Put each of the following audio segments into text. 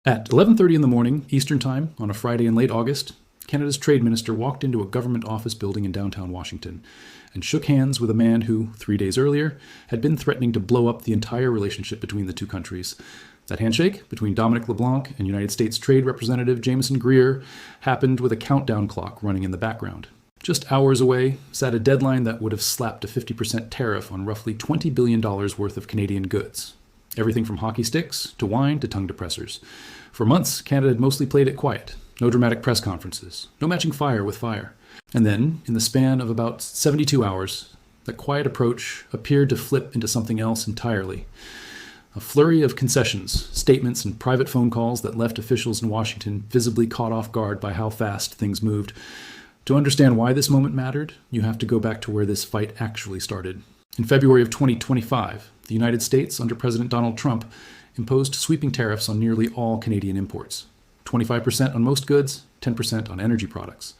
At 11:30 in the morning, Eastern Time, on a Friday in late August, Canada's trade minister walked into a government office building in downtown Washington and shook hands with a man who, 3 days earlier, had been threatening to blow up the entire relationship between the two countries. That handshake between Dominic LeBlanc and United States Trade Representative Jameson Greer happened with a countdown clock running in the background. Just hours away sat a deadline that would have slapped a 50% tariff on roughly $20 billion worth of Canadian goods. Everything from hockey sticks to wine to tongue depressors. For months, Canada had mostly played it quiet. No dramatic press conferences. No matching fire with fire. And then, in the span of about 72 hours, that quiet approach appeared to flip into something else entirely. A flurry of concessions, statements, and private phone calls that left officials in Washington visibly caught off guard by how fast things moved. To understand why this moment mattered, you have to go back to where this fight actually started. In February of 2025, the United States, under President Donald Trump, imposed sweeping tariffs on nearly all Canadian imports. 25% on most goods, 10% on energy products.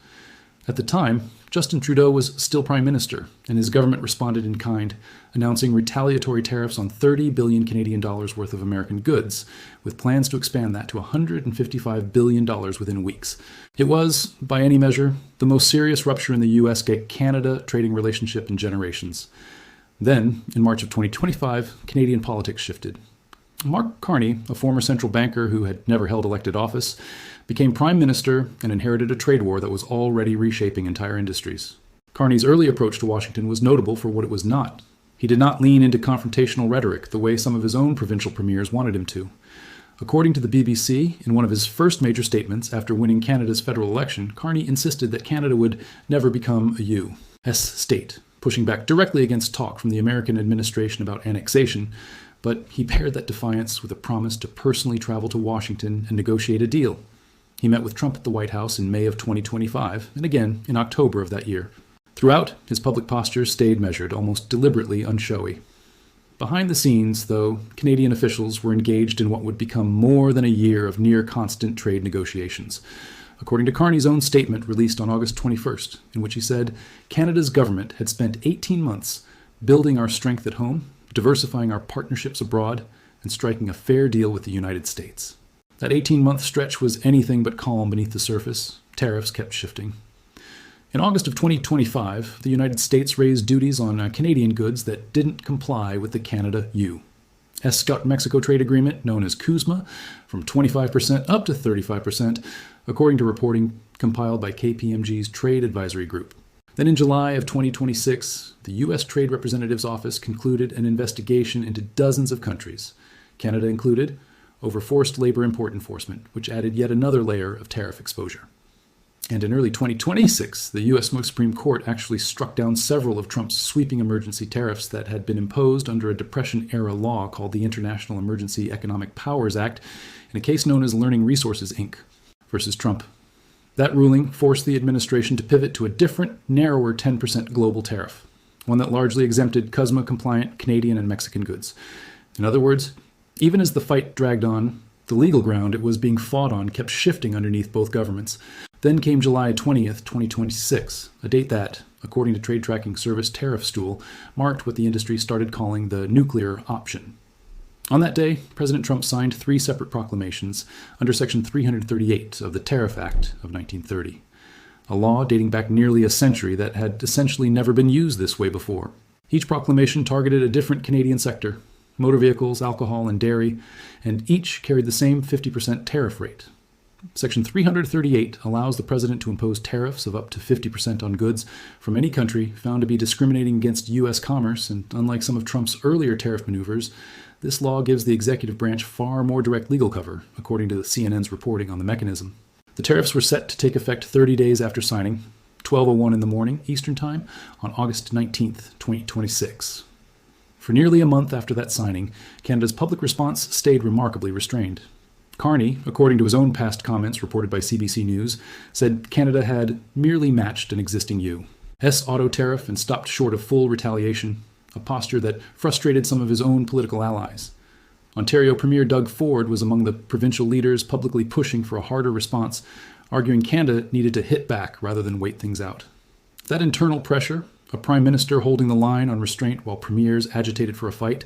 At the time, Justin Trudeau was still Prime Minister, and his government responded in kind, announcing retaliatory tariffs on 30 billion Canadian dollars worth of American goods, with plans to expand that to $155 billion within weeks. It was, by any measure, the most serious rupture in the U.S.-Canada trading relationship in generations. Then, in March of 2025, Canadian politics shifted. Mark Carney, a former central banker who had never held elected office, became Prime Minister and inherited a trade war that was already reshaping entire industries. Carney's early approach to Washington was notable for what it was not. He did not lean into confrontational rhetoric the way some of his own provincial premiers wanted him to. According to the BBC, in one of his first major statements after winning Canada's federal election, Carney insisted that Canada would never become a U.S. state, pushing back directly against talk from the American administration about annexation, but he paired that defiance with a promise to personally travel to Washington and negotiate a deal. He met with Trump at the White House in May of 2025, and again in October of that year. Throughout, his public posture stayed measured, almost deliberately unshowy. Behind the scenes, though, Canadian officials were engaged in what would become more than a year of near-constant trade negotiations. According to Carney's own statement released on August 21st, in which he said, Canada's government had spent 18 months building our strength at home, diversifying our partnerships abroad, and striking a fair deal with the United States. That 18-month stretch was anything but calm beneath the surface. Tariffs kept shifting. In August of 2025, the United States raised duties on Canadian goods that didn't comply with the Canada-U.S.-Mexico trade agreement, known as CUSMA, from 25% up to 35%, according to reporting compiled by KPMG's Trade Advisory Group. Then in July of 2026, the U.S. Trade Representative's Office concluded an investigation into dozens of countries, Canada included, over forced labor import enforcement, which added yet another layer of tariff exposure. And in early 2026, the U.S. Supreme Court actually struck down several of Trump's sweeping emergency tariffs that had been imposed under a Depression-era law called the International Emergency Economic Powers Act in a case known as Learning Resources, Inc. versus Trump. That ruling forced the administration to pivot to a different, narrower 10% global tariff, one that largely exempted CUSMA-compliant Canadian and Mexican goods. In other words, even as the fight dragged on, the legal ground it was being fought on kept shifting underneath both governments. Then came July 20th, 2026, a date that, according to trade tracking service Tariff Stool, marked what the industry started calling the nuclear option. On that day, President Trump signed 3 separate proclamations under Section 338 of the Tariff Act of 1930, a law dating back nearly a century that had essentially never been used this way before. Each proclamation targeted a different Canadian sector, motor vehicles, alcohol, and dairy, and each carried the same 50% tariff rate. Section 338 allows the president to impose tariffs of up to 50% on goods from any country found to be discriminating against U.S. commerce, and unlike some of Trump's earlier tariff maneuvers, this law gives the executive branch far more direct legal cover, according to CNN's reporting on the mechanism. The tariffs were set to take effect 30 days after signing, 12:01 in the morning, Eastern Time, on August 19th, 2026. For nearly a month after that signing, Canada's public response stayed remarkably restrained. Carney, according to his own past comments reported by CBC News, said Canada had merely matched an existing U.S. auto tariff and stopped short of full retaliation, a posture that frustrated some of his own political allies. Ontario Premier Doug Ford was among the provincial leaders publicly pushing for a harder response, arguing Canada needed to hit back rather than wait things out. That internal pressure, a prime minister holding the line on restraint while premiers agitated for a fight,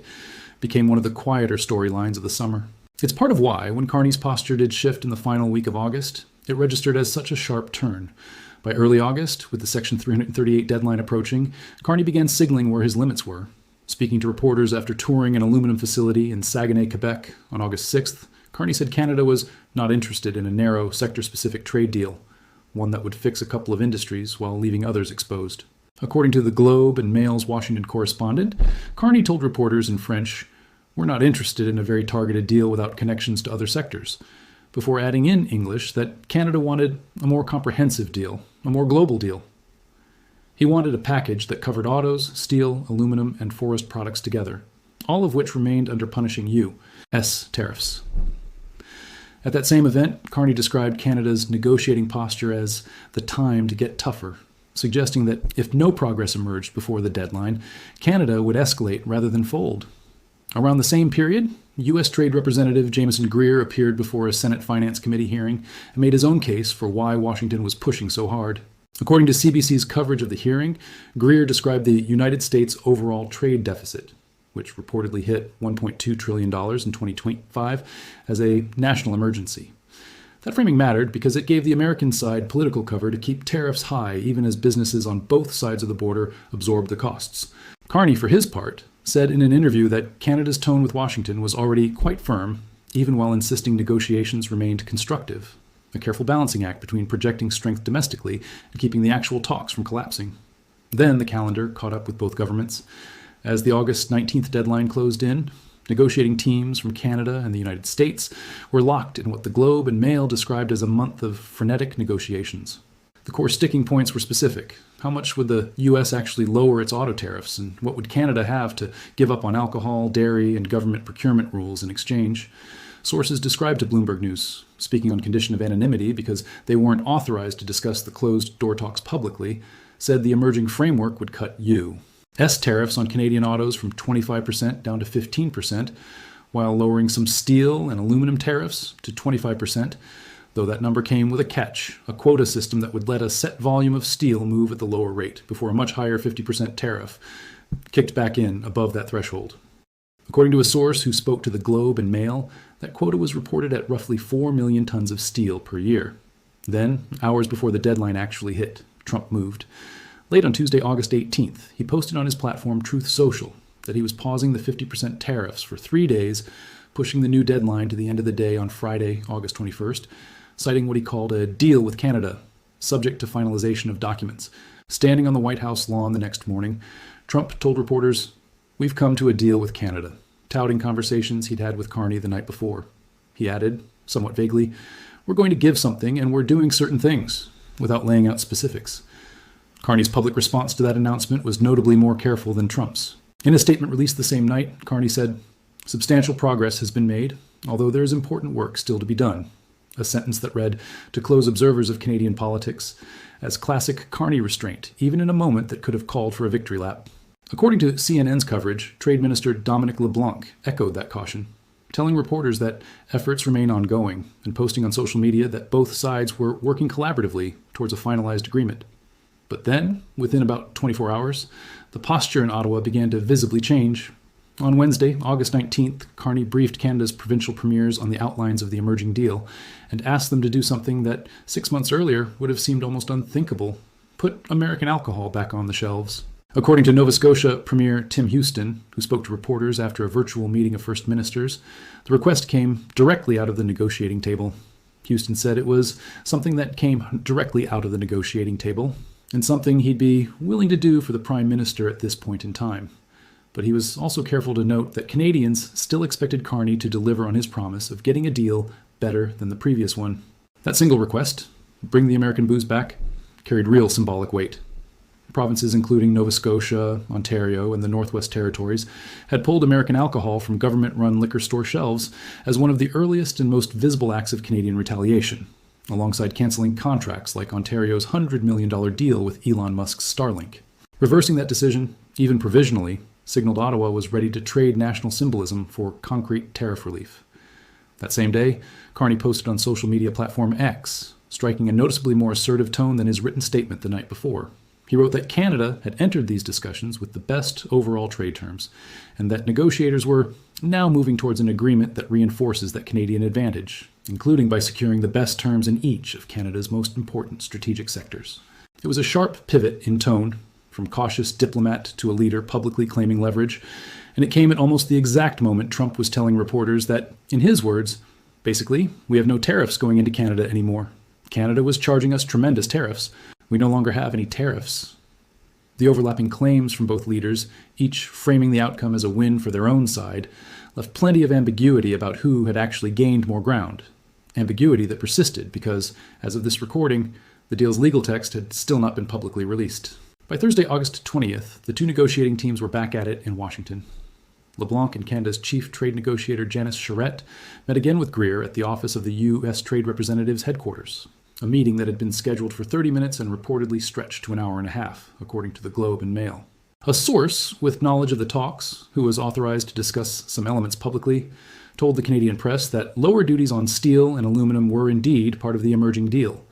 became one of the quieter storylines of the summer. It's part of why, when Carney's posture did shift in the final week of August, it registered as such a sharp turn. By early August, with the Section 338 deadline approaching, Carney began signaling where his limits were. Speaking to reporters after touring an aluminum facility in Saguenay, Quebec on August 6th, Carney said Canada was not interested in a narrow, sector-specific trade deal, one that would fix a couple of industries while leaving others exposed. According to the Globe and Mail's Washington correspondent, Carney told reporters in French, "We're not interested in a very targeted deal without connections to other sectors," before adding in English that Canada wanted a more comprehensive deal, a more global deal. He wanted a package that covered autos, steel, aluminum, and forest products together, all of which remained under punishing U.S. tariffs. At that same event, Carney described Canada's negotiating posture as the time to get tougher, suggesting that if no progress emerged before the deadline, Canada would escalate rather than fold. Around the same period, U.S. Trade Representative Jameson Greer appeared before a Senate Finance Committee hearing and made his own case for why Washington was pushing so hard. According to CBC's coverage of the hearing, Greer described the United States' overall trade deficit, which reportedly hit $1.2 trillion in 2025, as a national emergency. That framing mattered because it gave the American side political cover to keep tariffs high even as businesses on both sides of the border absorbed the costs. Carney, for his part, said in an interview that Canada's tone with Washington was already quite firm, even while insisting negotiations remained constructive, a careful balancing act between projecting strength domestically and keeping the actual talks from collapsing. Then the calendar caught up with both governments. As the August 19th deadline closed in, negotiating teams from Canada and the United States were locked in what the Globe and Mail described as a month of frenetic negotiations. The core sticking points were specific. How much would the U.S. actually lower its auto tariffs, and what would Canada have to give up on alcohol, dairy, and government procurement rules in exchange? Sources described to Bloomberg News, speaking on condition of anonymity because they weren't authorized to discuss the closed-door talks publicly, said the emerging framework would cut U.S. tariffs on Canadian autos from 25% down to 15%, while lowering some steel and aluminum tariffs to 25%, though that number came with a catch, a quota system that would let a set volume of steel move at the lower rate before a much higher 50% tariff kicked back in above that threshold. According to a source who spoke to the Globe and Mail, that quota was reported at roughly 4 million tons of steel per year. Then, hours before the deadline actually hit, Trump moved. Late on Tuesday, August 18th, he posted on his platform Truth Social that he was pausing the 50% tariffs for 3 days, pushing the new deadline to the end of the day on Friday, August 21st, citing what he called a deal with Canada, subject to finalization of documents. Standing on the White House lawn the next morning, Trump told reporters, "We've come to a deal with Canada," touting conversations he'd had with Carney the night before. He added, somewhat vaguely, "We're going to give something and we're doing certain things," without laying out specifics. Carney's public response to that announcement was notably more careful than Trump's. In a statement released the same night, Carney said, "Substantial progress has been made, although there is important work still to be done," a sentence that read, to close observers of Canadian politics, as classic Carney restraint, even in a moment that could have called for a victory lap. According to CNN's coverage, Trade Minister Dominic LeBlanc echoed that caution, telling reporters that efforts remain ongoing and posting on social media that both sides were working collaboratively towards a finalized agreement. But then, within about 24 hours, the posture in Ottawa began to visibly change. On Wednesday, August 19th, Carney briefed Canada's provincial premiers on the outlines of the emerging deal and asked them to do something that 6 months earlier would have seemed almost unthinkable: put American alcohol back on the shelves. According to Nova Scotia Premier Tim Houston, who spoke to reporters after a virtual meeting of First Ministers, the request came directly out of the negotiating table. Houston said it was something that came directly out of the negotiating table, and something he'd be willing to do for the Prime Minister at this point in time. But he was also careful to note that Canadians still expected Carney to deliver on his promise of getting a deal better than the previous one. That single request, bring the American booze back, carried real symbolic weight. Provinces including Nova Scotia, Ontario, and the Northwest Territories had pulled American alcohol from government-run liquor store shelves as one of the earliest and most visible acts of Canadian retaliation, alongside cancelling contracts like Ontario's $100 million deal with Elon Musk's Starlink. Reversing that decision, even provisionally, signaled Ottawa was ready to trade national symbolism for concrete tariff relief. That same day, Carney posted on social media platform X, striking a noticeably more assertive tone than his written statement the night before. He wrote that Canada had entered these discussions with the best overall trade terms, and that negotiators were now moving towards an agreement that reinforces that Canadian advantage, including by securing the best terms in each of Canada's most important strategic sectors. It was a sharp pivot in tone, from cautious diplomat to a leader publicly claiming leverage, and it came at almost the exact moment Trump was telling reporters that, in his words, basically, we have no tariffs going into Canada anymore. Canada was charging us tremendous tariffs. We no longer have any tariffs. The overlapping claims from both leaders, each framing the outcome as a win for their own side, left plenty of ambiguity about who had actually gained more ground. Ambiguity that persisted because, as of this recording, the deal's legal text had still not been publicly released. By Thursday, August 20th, the two negotiating teams were back at it in Washington. LeBlanc and Canada's chief trade negotiator Janice Charette met again with Greer at the office of the U.S. Trade Representative's headquarters, a meeting that had been scheduled for 30 minutes and reportedly stretched to an hour and a half, according to the Globe and Mail. A source with knowledge of the talks, who was authorized to discuss some elements publicly, told the Canadian press that lower duties on steel and aluminum were indeed part of the emerging deal,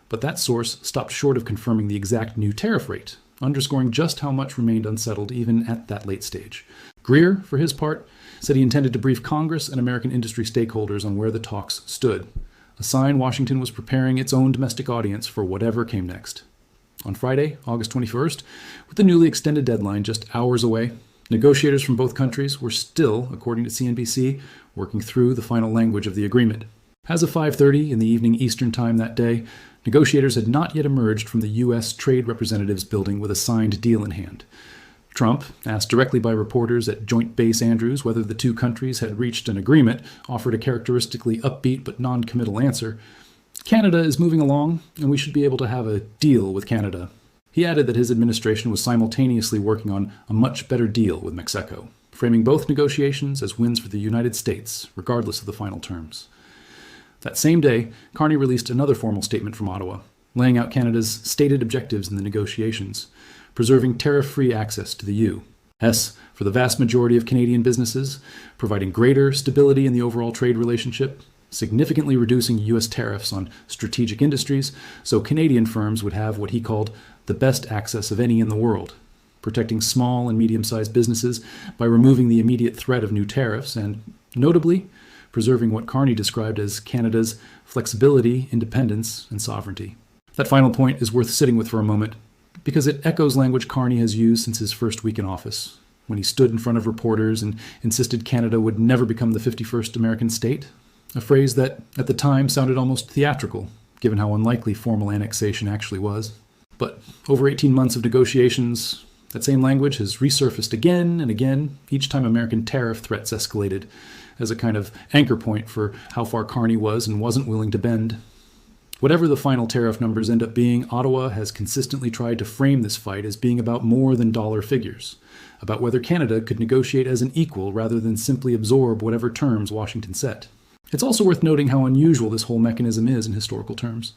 but that source stopped short of confirming the exact new tariff rate, underscoring just how much remained unsettled even at that late stage. Greer, for his part, said he intended to brief Congress and American industry stakeholders on where the talks stood, a sign Washington was preparing its own domestic audience for whatever came next. On Friday, August 21st, with the newly extended deadline just hours away, negotiators from both countries were still, according to CNBC, working through the final language of the agreement. As of 5:30 in the evening Eastern Time that day, negotiators had not yet emerged from the U.S. Trade Representatives building with a signed deal in hand. Trump, asked directly by reporters at Joint Base Andrews whether the two countries had reached an agreement, offered a characteristically upbeat but non-committal answer. Canada is moving along, and we should be able to have a deal with Canada. He added that his administration was simultaneously working on a much better deal with Mexico, framing both negotiations as wins for the United States, regardless of the final terms. That same day, Carney released another formal statement from Ottawa, laying out Canada's stated objectives in the negotiations, preserving tariff-free access to the U.S. for the vast majority of Canadian businesses, providing greater stability in the overall trade relationship, significantly reducing U.S. tariffs on strategic industries so Canadian firms would have what he called the best access of any in the world, protecting small and medium-sized businesses by removing the immediate threat of new tariffs, and, notably, preserving what Carney described as Canada's flexibility, independence, and sovereignty. That final point is worth sitting with for a moment, because it echoes language Carney has used since his first week in office, when he stood in front of reporters and insisted Canada would never become the 51st American state, a phrase that, at the time, sounded almost theatrical, given how unlikely formal annexation actually was. But over 18 months of negotiations, that same language has resurfaced again and again, each time American tariff threats escalated, as a kind of anchor point for how far Carney was and wasn't willing to bend. Whatever the final tariff numbers end up being, Ottawa has consistently tried to frame this fight as being about more than dollar figures, about whether Canada could negotiate as an equal rather than simply absorb whatever terms Washington set. It's also worth noting how unusual this whole mechanism is in historical terms.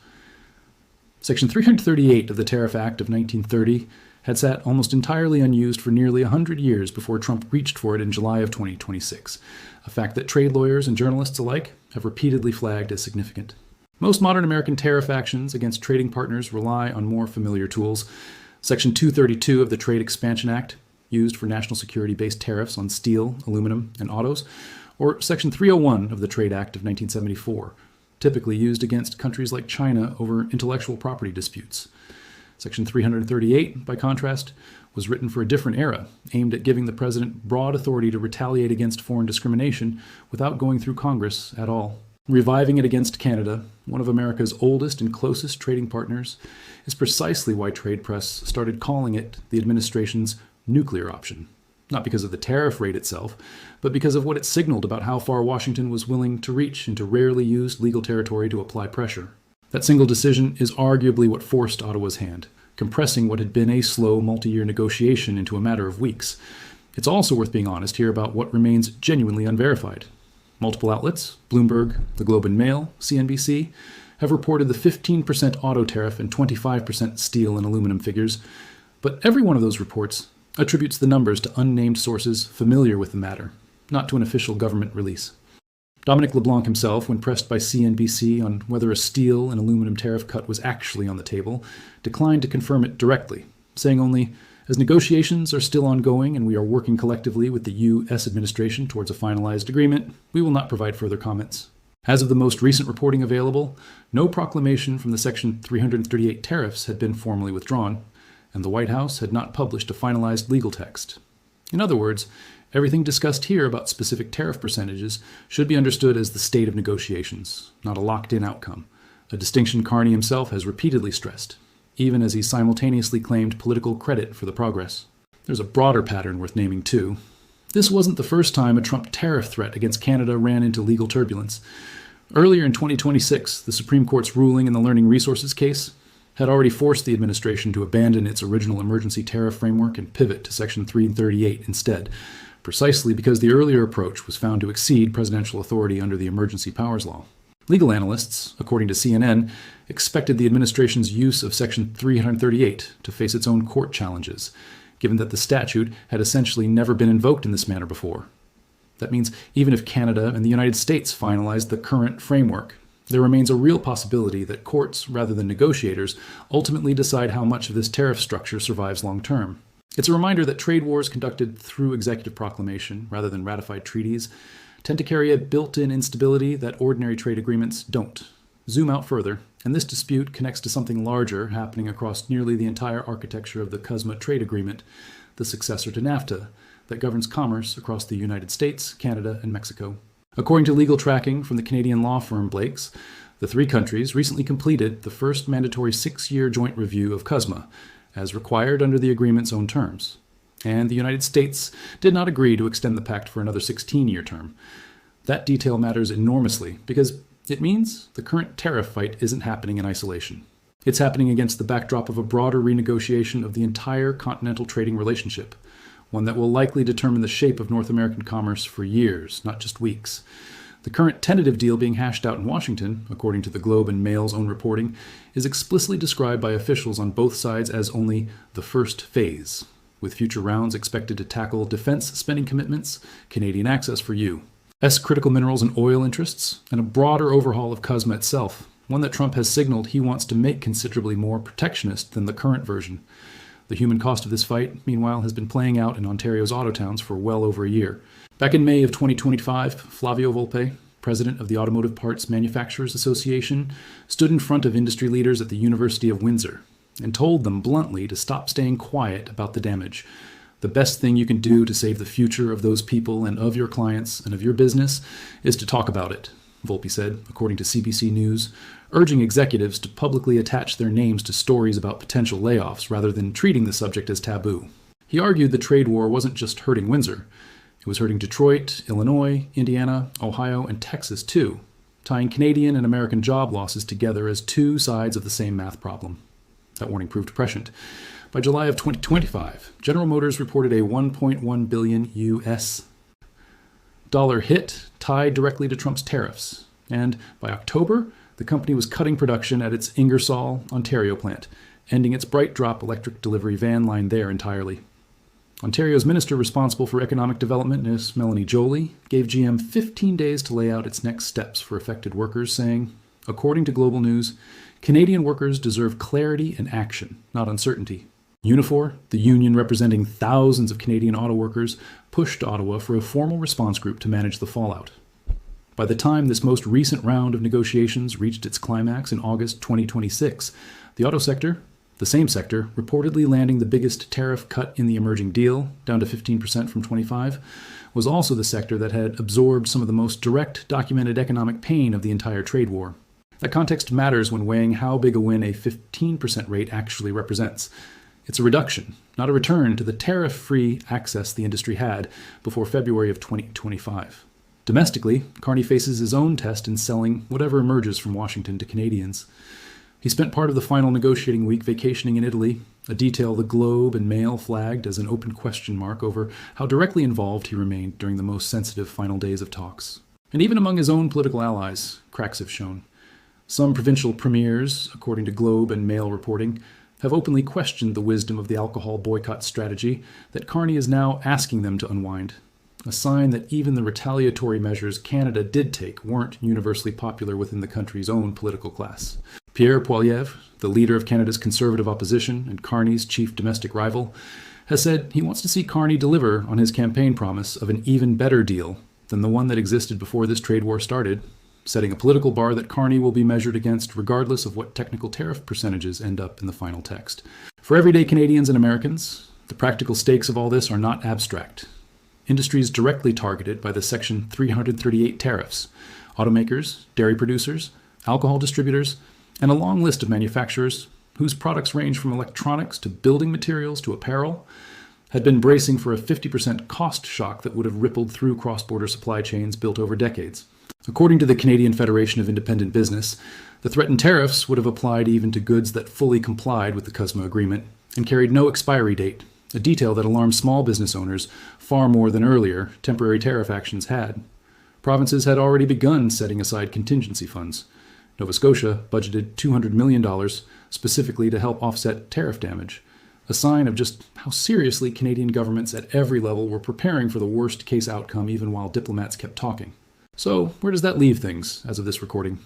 Section 338 of the Tariff Act of 1930 had sat almost entirely unused for nearly 100 years before Trump reached for it in July of 2026, a fact that trade lawyers and journalists alike have repeatedly flagged as significant. Most modern American tariff actions against trading partners rely on more familiar tools. Section 232 of the Trade Expansion Act, used for national security-based tariffs on steel, aluminum, and autos, or Section 301 of the Trade Act of 1974, typically used against countries like China over intellectual property disputes. Section 338, by contrast, was written for a different era, aimed at giving the president broad authority to retaliate against foreign discrimination without going through Congress at all. Reviving it against Canada, one of America's oldest and closest trading partners, is precisely why trade press started calling it the administration's nuclear option. Not because of the tariff rate itself, but because of what it signaled about how far Washington was willing to reach into rarely used legal territory to apply pressure. That single decision is arguably what forced Ottawa's hand, compressing what had been a slow multi-year negotiation into a matter of weeks. It's also worth being honest here about what remains genuinely unverified. Multiple outlets, Bloomberg, the Globe and Mail, CNBC, have reported the 15% auto tariff and 25% steel and aluminum figures, but every one of those reports attributes the numbers to unnamed sources familiar with the matter, not to an official government release. Dominic LeBlanc himself, when pressed by CNBC on whether a steel and aluminum tariff cut was actually on the table, declined to confirm it directly, saying only, "As negotiations are still ongoing and we are working collectively with the U.S. administration towards a finalized agreement, we will not provide further comments." As of the most recent reporting available, no proclamation from the Section 338 tariffs had been formally withdrawn, and the White House had not published a finalized legal text. In other words, everything discussed here about specific tariff percentages should be understood as the state of negotiations, not a locked-in outcome, a distinction Carney himself has repeatedly stressed, even as he simultaneously claimed political credit for the progress. There's a broader pattern worth naming, too. This wasn't the first time a Trump tariff threat against Canada ran into legal turbulence. Earlier in 2026, the Supreme Court's ruling in the Learning Resources case had already forced the administration to abandon its original emergency tariff framework and pivot to Section 338 instead, precisely because the earlier approach was found to exceed presidential authority under the Emergency Powers Law. Legal analysts, according to CNN, expected the administration's use of Section 338 to face its own court challenges, given that the statute had essentially never been invoked in this manner before. That means even if Canada and the United States finalized the current framework, there remains a real possibility that courts, rather than negotiators, ultimately decide how much of this tariff structure survives long term. It's a reminder that trade wars conducted through executive proclamation, rather than ratified treaties, tend to carry a built-in instability that ordinary trade agreements don't. Zoom out further, and this dispute connects to something larger happening across nearly the entire architecture of the CUSMA trade agreement, the successor to NAFTA, that governs commerce across the United States, Canada, and Mexico. According to legal tracking from the Canadian law firm Blake's, the three countries recently completed the first mandatory 6-year joint review of CUSMA, as required under the agreement's own terms. And the United States did not agree to extend the pact for another 16-year term. That detail matters enormously because it means the current tariff fight isn't happening in isolation. It's happening against the backdrop of a broader renegotiation of the entire continental trading relationship, one that will likely determine the shape of North American commerce for years, not just weeks. The current tentative deal being hashed out in Washington, according to the Globe and Mail's own reporting, is explicitly described by officials on both sides as only the first phase, with future rounds expected to tackle defense spending commitments, Canadian access for U.S. critical minerals and oil interests, and a broader overhaul of CUSMA itself, one that Trump has signaled he wants to make considerably more protectionist than the current version. The human cost of this fight, meanwhile, has been playing out in Ontario's auto towns for well over a year. Back in May of 2025, Flavio Volpe, president of the Automotive Parts Manufacturers Association, stood in front of industry leaders at the University of Windsor and told them bluntly to stop staying quiet about the damage. The best thing you can do to save the future of those people and of your clients and of your business is to talk about it, Volpe said, according to CBC News, urging executives to publicly attach their names to stories about potential layoffs rather than treating the subject as taboo. He argued the trade war wasn't just hurting Windsor. It was hurting Detroit, Illinois, Indiana, Ohio, and Texas too, tying Canadian and American job losses together as two sides of the same math problem. That warning proved prescient. By July of 2025, General Motors reported a $1.1 billion US dollar hit tied directly to Trump's tariffs. And by October, the company was cutting production at its Ingersoll, Ontario plant, ending its Bright Drop electric delivery van line there entirely. Ontario's minister responsible for economic development, Ms. Melanie Joly, gave GM 15 days to lay out its next steps for affected workers, saying, according to Global News, Canadian workers deserve clarity and action, not uncertainty. Unifor, the union representing thousands of Canadian auto workers, pushed Ottawa for a formal response group to manage the fallout. By the time this most recent round of negotiations reached its climax in August 2026, the auto sector, the same sector, reportedly landing the biggest tariff cut in the emerging deal, down to 15% from 25%, was also the sector that had absorbed some of the most direct documented economic pain of the entire trade war. That context matters when weighing how big a win a 15% rate actually represents. It's a reduction, not a return to the tariff-free access the industry had before February of 2025. Domestically, Carney faces his own test in selling whatever emerges from Washington to Canadians. He spent part of the final negotiating week vacationing in Italy, a detail the Globe and Mail flagged as an open question mark over how directly involved he remained during the most sensitive final days of talks. And even among his own political allies, cracks have shown. Some provincial premiers, according to Globe and Mail reporting, have openly questioned the wisdom of the alcohol boycott strategy that Carney is now asking them to unwind, a sign that even the retaliatory measures Canada did take weren't universally popular within the country's own political class. Pierre Poilievre, the leader of Canada's Conservative opposition and Carney's chief domestic rival, has said he wants to see Carney deliver on his campaign promise of an even better deal than the one that existed before this trade war started, setting a political bar that Carney will be measured against regardless of what technical tariff percentages end up in the final text. For everyday Canadians and Americans, the practical stakes of all this are not abstract. Industries directly targeted by the Section 338 tariffs, automakers, dairy producers, alcohol distributors, and a long list of manufacturers whose products range from electronics to building materials to apparel, had been bracing for a 50% cost shock that would have rippled through cross-border supply chains built over decades. According to the Canadian Federation of Independent Business, the threatened tariffs would have applied even to goods that fully complied with the CUSMA agreement and carried no expiry date, a detail that alarmed small business owners far more than earlier temporary tariff actions had. Provinces had already begun setting aside contingency funds. Nova Scotia budgeted $200 million specifically to help offset tariff damage, a sign of just how seriously Canadian governments at every level were preparing for the worst-case outcome even while diplomats kept talking. So, where does that leave things as of this recording?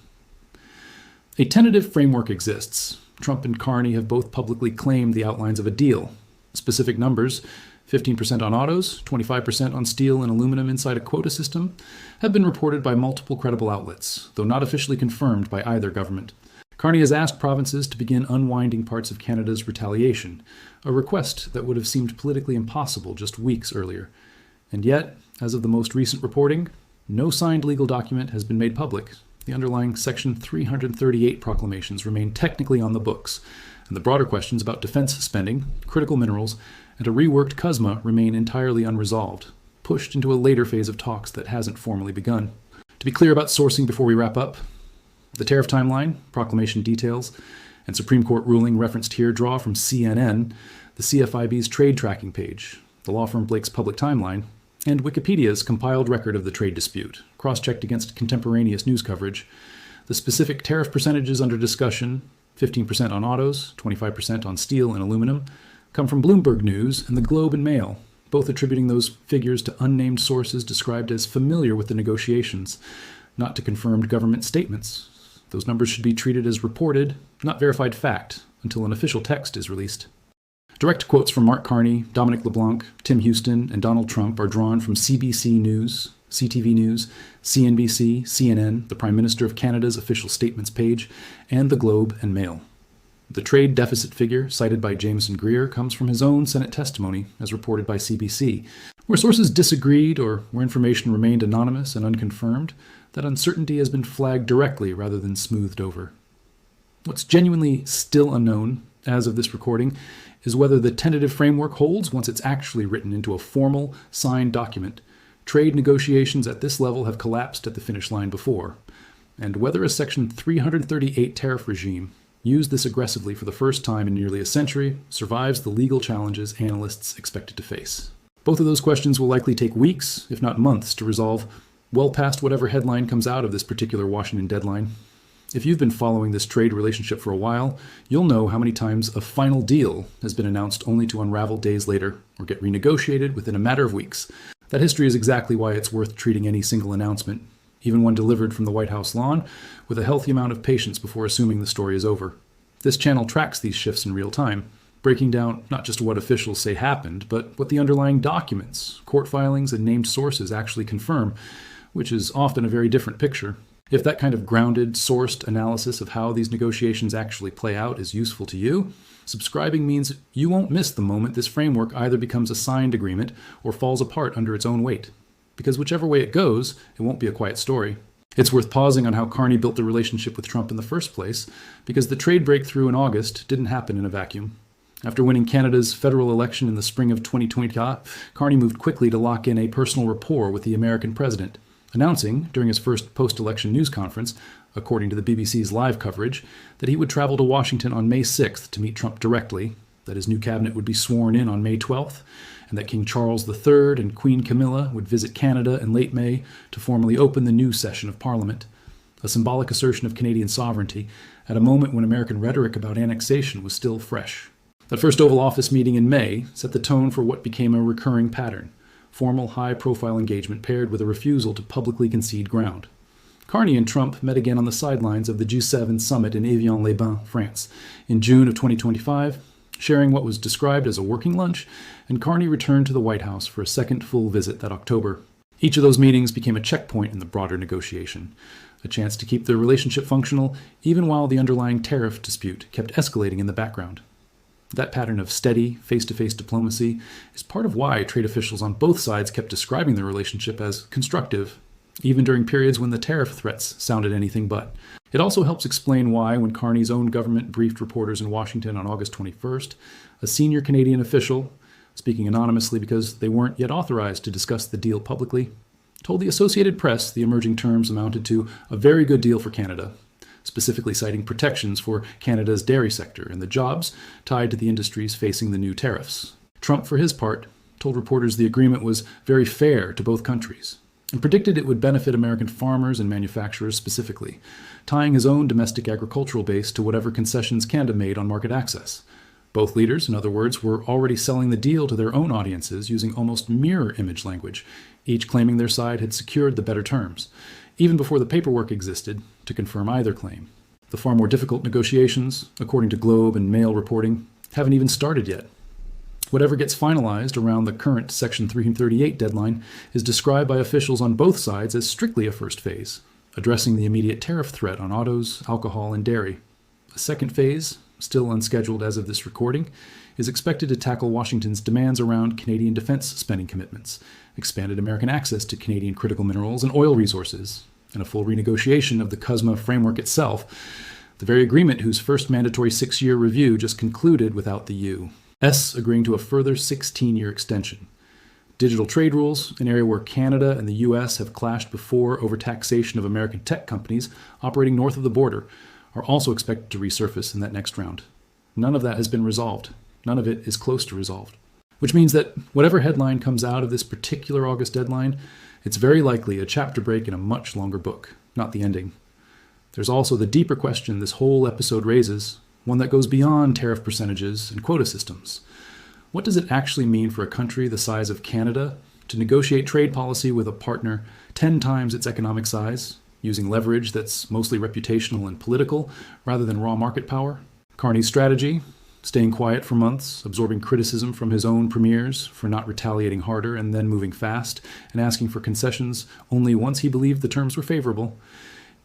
A tentative framework exists. Trump and Carney have both publicly claimed the outlines of a deal. Specific numbers, 15% on autos, 25% on steel and aluminum inside a quota system, have been reported by multiple credible outlets, though not officially confirmed by either government. Carney has asked provinces to begin unwinding parts of Canada's retaliation, a request that would have seemed politically impossible just weeks earlier. And yet, as of the most recent reporting, no signed legal document has been made public. The underlying Section 338 proclamations remain technically on the books, and the broader questions about defense spending, critical minerals, and a reworked CUSMA remain entirely unresolved, pushed into a later phase of talks that hasn't formally begun. To be clear about sourcing before we wrap up, the tariff timeline, proclamation details, and Supreme Court ruling referenced here draw from CNN, the CFIB's trade tracking page, the law firm Blake's public timeline, and Wikipedia's compiled record of the trade dispute, cross-checked against contemporaneous news coverage. The specific tariff percentages under discussion, 15% on autos, 25% on steel and aluminum, come from Bloomberg News and the Globe and Mail, both attributing those figures to unnamed sources described as familiar with the negotiations, not to confirmed government statements. Those numbers should be treated as reported, not verified fact, until an official text is released. Direct quotes from Mark Carney, Dominic LeBlanc, Tim Houston, and Donald Trump are drawn from CBC News, CTV News, CNBC, CNN, the Prime Minister of Canada's official statements page, and the Globe and Mail. The trade deficit figure cited by Jameson Greer comes from his own Senate testimony, as reported by CBC. Where sources disagreed or where information remained anonymous and unconfirmed, that uncertainty has been flagged directly rather than smoothed over. What's genuinely still unknown, as of this recording, is whether the tentative framework holds once it's actually written into a formal, signed document. Trade negotiations at this level have collapsed at the finish line before, and whether a Section 338 tariff regime, used this aggressively for the first time in nearly a century, survives the legal challenges analysts expect it to face. Both of those questions will likely take weeks, if not months, to resolve, well past whatever headline comes out of this particular Washington deadline. If you've been following this trade relationship for a while, you'll know how many times a final deal has been announced only to unravel days later or get renegotiated within a matter of weeks. That history is exactly why it's worth treating any single announcement, even one delivered from the White House lawn, with a healthy amount of patience before assuming the story is over. This channel tracks these shifts in real time, breaking down not just what officials say happened, but what the underlying documents, court filings, and named sources actually confirm, which is often a very different picture. If that kind of grounded, sourced analysis of how these negotiations actually play out is useful to you, subscribing means you won't miss the moment this framework either becomes a signed agreement or falls apart under its own weight. Because whichever way it goes, it won't be a quiet story. It's worth pausing on how Carney built the relationship with Trump in the first place, because the trade breakthrough in August didn't happen in a vacuum. After winning Canada's federal election in the spring of 2020, Carney moved quickly to lock in a personal rapport with the American president, announcing, during his first post-election news conference, according to the BBC's live coverage, that he would travel to Washington on May 6th to meet Trump directly, that his new cabinet would be sworn in on May 12th, and that King Charles III and Queen Camilla would visit Canada in late May to formally open the new session of Parliament, a symbolic assertion of Canadian sovereignty at a moment when American rhetoric about annexation was still fresh. That first Oval Office meeting in May set the tone for what became a recurring pattern: formal, high-profile engagement paired with a refusal to publicly concede ground. Carney and Trump met again on the sidelines of the G7 summit in Evian-les-Bains, France, in June of 2025, sharing what was described as a working lunch, and Carney returned to the White House for a second full visit that October. Each of those meetings became a checkpoint in the broader negotiation, a chance to keep the relationship functional even while the underlying tariff dispute kept escalating in the background. That pattern of steady, face-to-face diplomacy is part of why trade officials on both sides kept describing the relationship as constructive, even during periods when the tariff threats sounded anything but. It also helps explain why, when Carney's own government briefed reporters in Washington on August 21st, a senior Canadian official, speaking anonymously because they weren't yet authorized to discuss the deal publicly, told the Associated Press the emerging terms amounted to a very good deal for Canada, specifically citing protections for Canada's dairy sector and the jobs tied to the industries facing the new tariffs. Trump, for his part, told reporters the agreement was very fair to both countries, and predicted it would benefit American farmers and manufacturers specifically, tying his own domestic agricultural base to whatever concessions Canada made on market access. Both leaders, in other words, were already selling the deal to their own audiences using almost mirror image language, each claiming their side had secured the better terms, even before the paperwork existed to confirm either claim. The far more difficult negotiations, according to Globe and Mail reporting, haven't even started yet. Whatever gets finalized around the current Section 338 deadline is described by officials on both sides as strictly a first phase, addressing the immediate tariff threat on autos, alcohol, and dairy. A second phase, still unscheduled as of this recording, is expected to tackle Washington's demands around Canadian defense spending commitments, expanded American access to Canadian critical minerals and oil resources, and a full renegotiation of the CUSMA framework itself, the very agreement whose first mandatory 6-year review just concluded without the U.S. agreeing to a further 16-year extension. Digital trade rules, an area where Canada and the U.S. have clashed before over taxation of American tech companies operating north of the border, are also expected to resurface in that next round. None of that has been resolved. None of it is close to resolved. Which means that whatever headline comes out of this particular August deadline, it's very likely a chapter break in a much longer book, not the ending. There's also the deeper question this whole episode raises, one that goes beyond tariff percentages and quota systems. What does it actually mean for a country the size of Canada to negotiate trade policy with a partner 10 times its economic size, using leverage that's mostly reputational and political rather than raw market power? Carney's strategy, staying quiet for months, absorbing criticism from his own premiers for not retaliating harder and then moving fast and asking for concessions only once he believed the terms were favorable,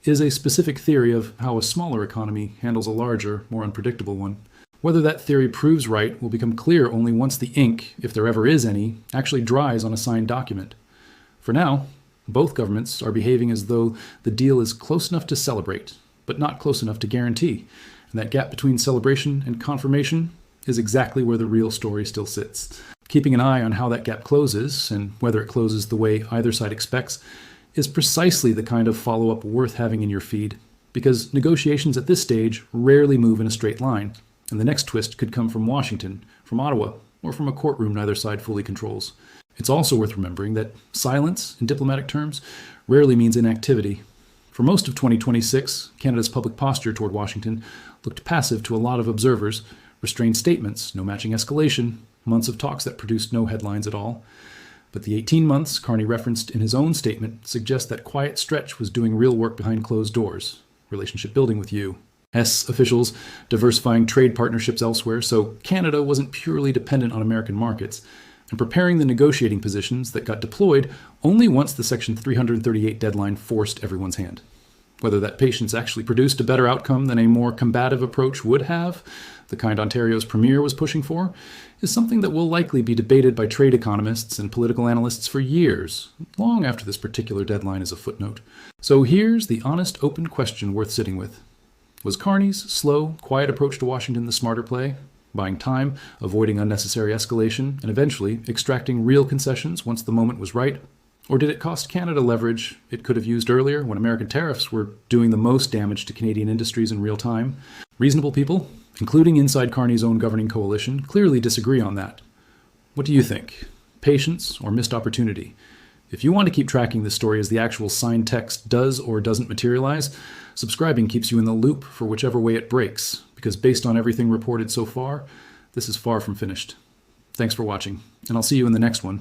is a specific theory of how a smaller economy handles a larger, more unpredictable one. Whether that theory proves right will become clear only once the ink, if there ever is any, actually dries on a signed document. For now, both governments are behaving as though the deal is close enough to celebrate, but not close enough to guarantee. And that gap between celebration and confirmation is exactly where the real story still sits. Keeping an eye on how that gap closes, and whether it closes the way either side expects, is precisely the kind of follow-up worth having in your feed, because negotiations at this stage rarely move in a straight line, and the next twist could come from Washington, from Ottawa, or from a courtroom neither side fully controls. It's also worth remembering that silence, in diplomatic terms, rarely means inactivity. For most of 2026, Canada's public posture toward Washington looked passive to a lot of observers, restrained statements, no matching escalation, months of talks that produced no headlines at all. But the 18 months Carney referenced in his own statement suggest that quiet stretch was doing real work behind closed doors, relationship building with U.S. officials, diversifying trade partnerships elsewhere, so Canada wasn't purely dependent on American markets, and preparing the negotiating positions that got deployed only once the Section 338 deadline forced everyone's hand. Whether that patience actually produced a better outcome than a more combative approach would have, the kind Ontario's premier was pushing for, is something that will likely be debated by trade economists and political analysts for years, long after this particular deadline is a footnote. So here's the honest, open question worth sitting with. Was Carney's slow, quiet approach to Washington the smarter play? Buying time, avoiding unnecessary escalation, and eventually extracting real concessions once the moment was right? Or did it cost Canada leverage it could have used earlier when American tariffs were doing the most damage to Canadian industries in real time? Reasonable people, including inside Carney's own governing coalition, clearly disagree on that. What do you think? Patience or missed opportunity? If you want to keep tracking this story as the actual signed text does or doesn't materialize, subscribing keeps you in the loop for whichever way it breaks, because based on everything reported so far, this is far from finished. Thanks for watching, and I'll see you in the next one.